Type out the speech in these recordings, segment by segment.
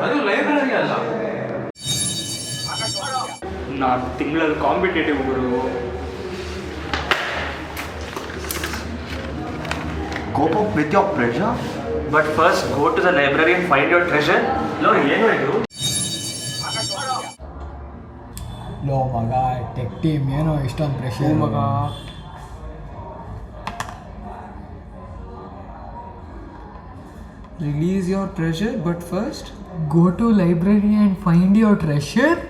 ಅದು ಲೈಬ್ರರಿ ಅಲ್ಲ. ನಾನು ತಿಂಗಳಲ್ಲಿ competitive Guru. Cope up with your pressure? But first go to the library and find your treasure. No, ಏನು ಇದು? Low ಮಗ, ಟೆಕ್ ಟೀಮ್ ಏನೋ ಇಷ್ಟೊಂದು ಪ್ರೆಷರ್ ಮಗ. Release your treasure, but first go to library and find your treasure.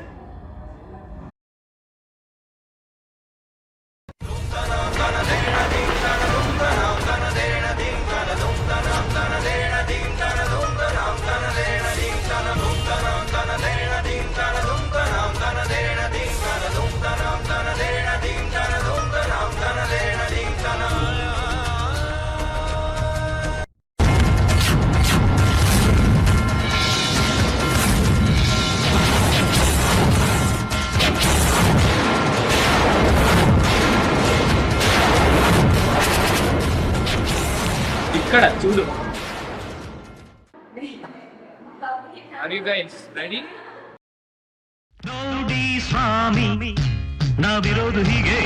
ఇక్కడ చూడు. Are you guys ready? ನೋಡಿ ಸ್ವಾಮಿ ನಾವಿರೋದು ಹೀಗೆ,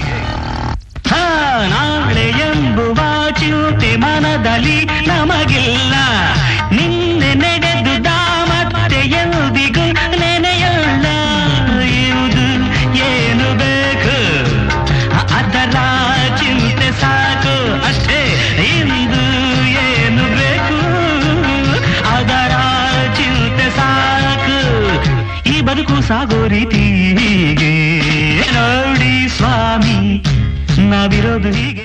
ನಾಳೆ ಎಂಬುವ ಚಿಂತೆ ಮನದಲ್ಲಿ ನಮಗಿಲ್ಲ. ನಿನ್ನೆ ನಡೆದುದ ಮತ್ತೆ ಎಂದಿಗೂ ನೆನೆಯಲ್ಲ. ಇದು ಏನು ಬೇಕು ಅದರ ಚಿಂತೆ ಸಾಕು ಅಷ್ಟೇ. ಇಂದು ಏನು ಬೇಕು ಅದರ ಚಿಂತೆ ಸಾಕು. ಈ ಬದುಕು ಸಾಗೋ ರೀತಿ ಹೀಗೆ. ನೋಡಿ ಸ್ವಾಮಿ ನಾವಿರೋದು ಹೀಗೆ.